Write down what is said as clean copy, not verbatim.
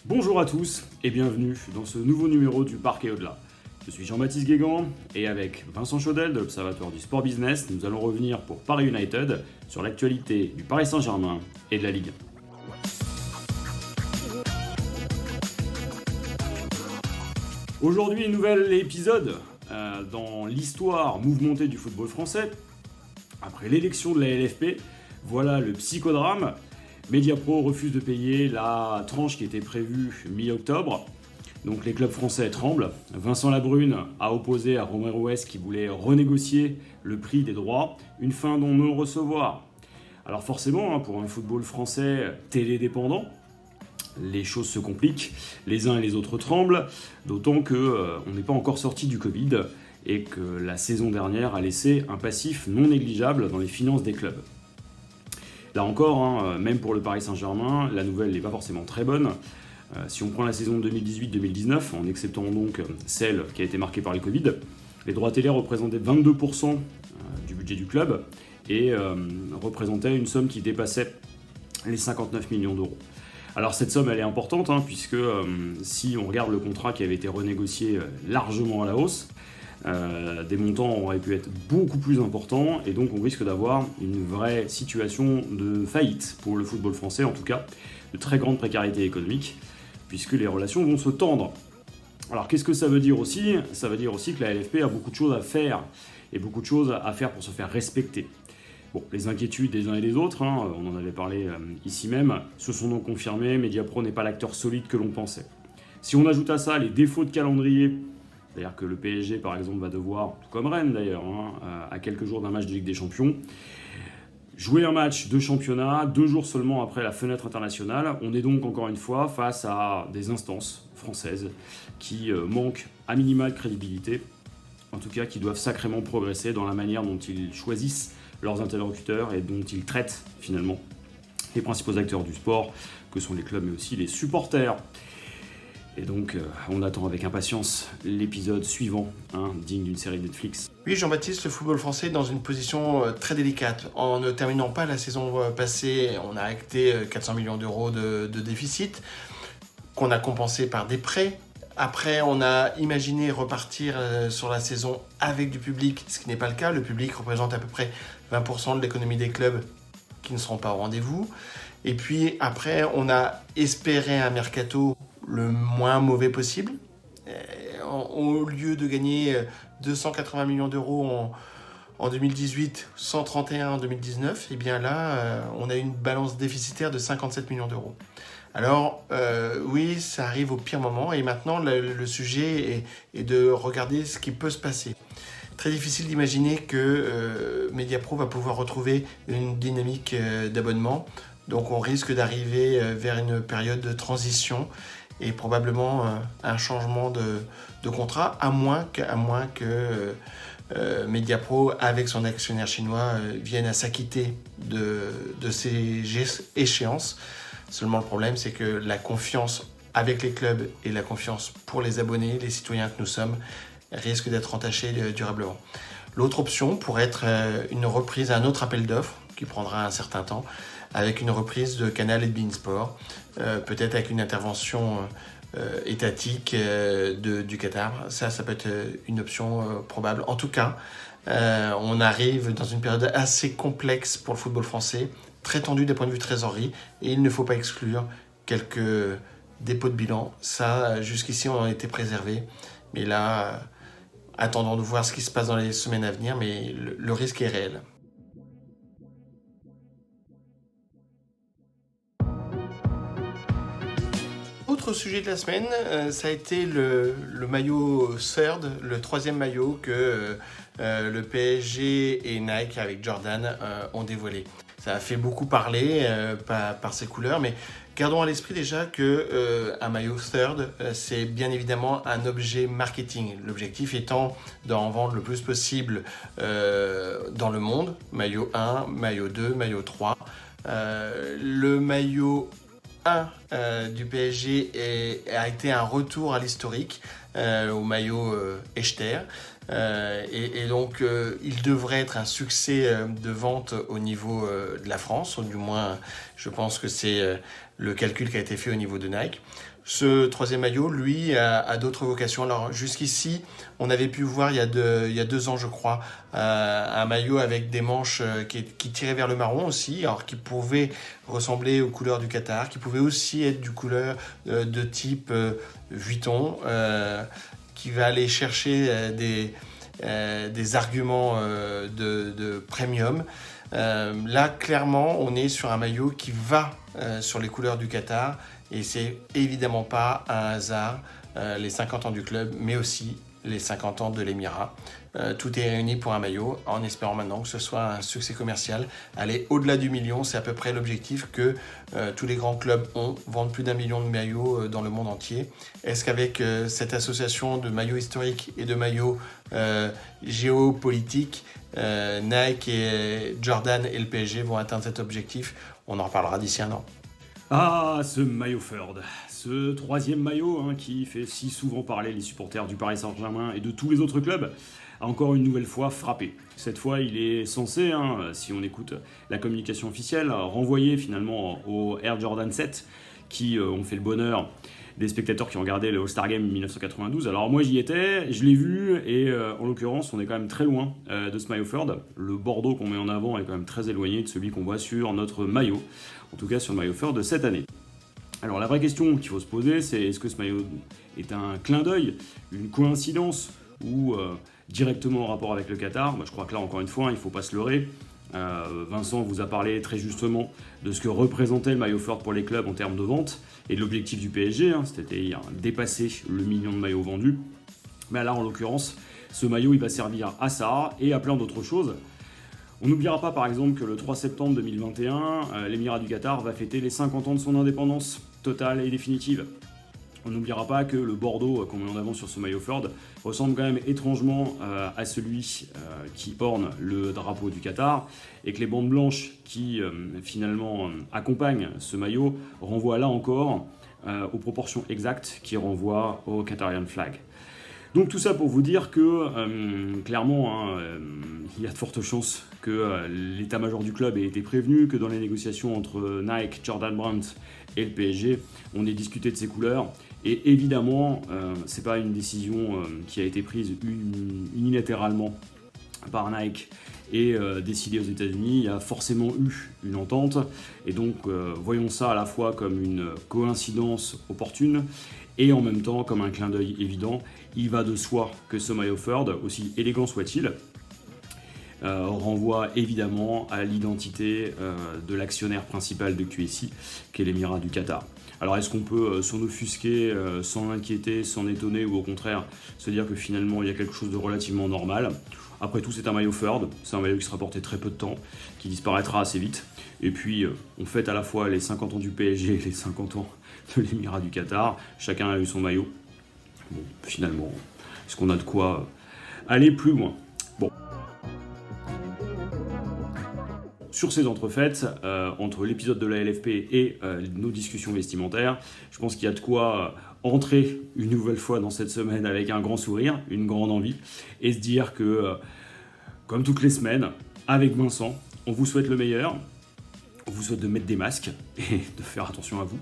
Bonjour à tous et bienvenue dans ce nouveau numéro du Parc et au-delà. Je suis Jean-Baptiste Guégan et avec Vincent Chaudel de l'Observatoire du Sport Business, nous allons revenir pour Paris United sur l'actualité du Paris Saint-Germain et de la Ligue 1. Aujourd'hui, nouvel épisode dans l'histoire mouvementée du football français. Après l'élection de la LFP, voilà le psychodrame. Mediapro refuse de payer la tranche qui était prévue mi-octobre. Donc les clubs français tremblent. Vincent Labrune a opposé à Romero West qui voulait renégocier le prix des droits, une fin dont non recevoir. Alors forcément, pour un football français télédépendant, les choses se compliquent, les uns et les autres tremblent, d'autant qu'on n'est pas encore sorti du Covid et que la saison dernière a laissé un passif non négligeable dans les finances des clubs. Là encore, même pour le Paris Saint-Germain, la nouvelle n'est pas forcément très bonne. Si on prend la saison 2018-2019, en acceptant donc celle qui a été marquée par le Covid, les droits télé représentaient 22% du budget du club et représentaient une somme qui dépassait les 59 millions d'euros. Alors cette somme elle est importante puisque si on regarde le contrat qui avait été renégocié largement à la hausse, des montants auraient pu être beaucoup plus importants et donc on risque d'avoir une vraie situation de faillite pour le football français, en tout cas de très grande précarité économique puisque les relations vont se tendre. Alors qu'est-ce que ça veut dire aussi ? Ça veut dire aussi que la LFP a beaucoup de choses à faire et beaucoup de choses à faire pour se faire respecter. Bon, les inquiétudes des uns et des autres, on en avait parlé ici même, se sont donc confirmées. Mediapro n'est pas l'acteur solide que l'on pensait. Si on ajoute à ça les défauts de calendrier, c'est-à-dire que le PSG, par exemple, va devoir, tout comme Rennes d'ailleurs, à quelques jours d'un match de Ligue des Champions, jouer un match de championnat 2 jours seulement après la fenêtre internationale. On est donc encore une fois face à des instances françaises qui manquent à minima de crédibilité, en tout cas qui doivent sacrément progresser dans la manière dont ils choisissent leurs interlocuteurs et dont ils traitent finalement les principaux acteurs du sport, que sont les clubs mais aussi les supporters. Et donc, on attend avec impatience l'épisode suivant, digne d'une série Netflix. Oui, Jean-Baptiste, le football français est dans une position très délicate. En ne terminant pas la saison passée, on a acté 400 millions d'euros de déficit, qu'on a compensé par des prêts. Après, on a imaginé repartir sur la saison avec du public, ce qui n'est pas le cas. Le public représente à peu près 20% de l'économie des clubs qui ne seront pas au rendez-vous. Et puis après, on a espéré un mercato le moins mauvais possible. Au lieu de gagner 280 millions d'euros en 2018, 131 en 2019, et bien là, on a une balance déficitaire de 57 millions d'euros. Alors, oui, ça arrive au pire moment, et maintenant, le sujet est de regarder ce qui peut se passer. Très difficile d'imaginer que Mediapro va pouvoir retrouver une dynamique d'abonnement, donc on risque d'arriver vers une période de transition, et probablement un changement de contrat, à moins que Mediapro, avec son actionnaire chinois, vienne à s'acquitter de ces échéances. Seulement le problème, c'est que la confiance avec les clubs et la confiance pour les abonnés, les citoyens que nous sommes, risque d'être entachée durablement. L'autre option pourrait être une reprise à un autre appel d'offres, qui prendra un certain temps, avec une reprise de Canal et de beIN Sport, peut-être avec une intervention étatique du Qatar. Ça peut être une option probable. En tout cas, on arrive dans une période assez complexe pour le football français, très tendue d'un point de vue trésorerie, et il ne faut pas exclure quelques dépôts de bilan. Ça, jusqu'ici, on en était préservé. Mais là, attendons de voir ce qui se passe dans les semaines à venir, mais le risque est réel. Autre sujet de la semaine, ça a été le maillot Third, le 3e maillot que le PSG et Nike avec Jordan ont dévoilé. Ça a fait beaucoup parler par ses couleurs, mais gardons à l'esprit déjà qu'un maillot Third, c'est bien évidemment un objet marketing. L'objectif étant d'en vendre le plus possible dans le monde. Maillot 1, maillot 2, maillot 3. Le maillot 1 du PSG a été un retour à l'historique, au maillot Echter. Et donc, il devrait être un succès de vente au niveau de la France, ou du moins, je pense que c'est le calcul qui a été fait au niveau de Nike. Ce troisième maillot, lui, a d'autres vocations. Alors, jusqu'ici, on avait pu voir il y a 2 ans, je crois, un maillot avec des manches qui tiraient vers le marron aussi, alors qui pouvait ressembler aux couleurs du Qatar, qui pouvait aussi être du couleur de type Vuitton, qui va aller chercher des arguments de premium. Là, clairement, on est sur un maillot qui va sur les couleurs du Qatar, et c'est évidemment pas un hasard, les 50 ans du club, mais aussi les 50 ans de l'Émirat. Tout est réuni pour un maillot, en espérant maintenant que ce soit un succès commercial. Aller au-delà du million, c'est à peu près l'objectif que tous les grands clubs ont, vendre plus d'1 million de maillots dans le monde entier. Est-ce qu'avec cette association de maillots historiques et de maillots géopolitiques, Nike et Jordan et le PSG vont atteindre cet objectif? On en reparlera d'ici un an. Ah, ce maillot Ford, ce troisième maillot qui fait si souvent parler les supporters du Paris Saint-Germain et de tous les autres clubs, a encore une nouvelle fois frappé. Cette fois, il est censé, si on écoute la communication officielle, renvoyer finalement au Air Jordan 7 qui ont fait le bonheur des spectateurs qui ont regardé le All-Star Game 1992. Alors moi j'y étais, je l'ai vu, et en l'occurrence on est quand même très loin de ce maillot Ford. Le bordeaux qu'on met en avant est quand même très éloigné de celui qu'on voit sur notre maillot, en tout cas sur le maillot Ford de cette année. Alors la vraie question qu'il faut se poser, c'est est-ce que ce maillot est un clin d'œil, une coïncidence, ou directement en rapport avec le Qatar? Je crois que là encore une fois, il ne faut pas se leurrer. Vincent vous a parlé très justement de ce que représentait le maillot Ford pour les clubs en termes de vente et de l'objectif du PSG, c'était dépasser le million de maillots vendus. Mais là en l'occurrence, ce maillot il va servir à ça et à plein d'autres choses. On n'oubliera pas par exemple que le 3 septembre 2021, l'Émirat du Qatar va fêter les 50 ans de son indépendance totale et définitive. On n'oubliera pas que le bordeaux qu'on met en avant sur ce maillot Ford ressemble quand même étrangement à celui qui orne le drapeau du Qatar, et que les bandes blanches qui finalement accompagnent ce maillot renvoient là encore aux proportions exactes qui renvoient au Qatarian flag. Donc tout ça pour vous dire que clairement il y a de fortes chances que l'état-major du club ait été prévenu, que dans les négociations entre Nike, Jordan Brand et le PSG, on ait discuté de ces couleurs. Et évidemment, c'est pas une décision qui a été prise unilatéralement par Nike et décidée aux États-Unis. Il y a forcément eu une entente, et donc voyons ça à la fois comme une coïncidence opportune et en même temps comme un clin d'œil évident. Il va de soi que ce maillot Ford, aussi élégant soit-il, renvoie évidemment à l'identité de l'actionnaire principal de QSI, qui est l'Émirat du Qatar. Alors est-ce qu'on peut s'en offusquer, s'en inquiéter, s'en étonner, ou au contraire se dire que finalement il y a quelque chose de relativement normal? Après tout, c'est un maillot Ford, c'est un maillot qui sera porté très peu de temps, qui disparaîtra assez vite, et puis on fête à la fois les 50 ans du PSG et les 50 ans de l'Émirat du Qatar. Chacun a eu son maillot. Bon, finalement, est-ce qu'on a de quoi aller plus loin? Bon. Sur ces entrefaites, entre l'épisode de la LFP et nos discussions vestimentaires, je pense qu'il y a de quoi entrer une nouvelle fois dans cette semaine avec un grand sourire, une grande envie, et se dire que, comme toutes les semaines, avec Vincent, on vous souhaite le meilleur, on vous souhaite de mettre des masques et de faire attention à vous.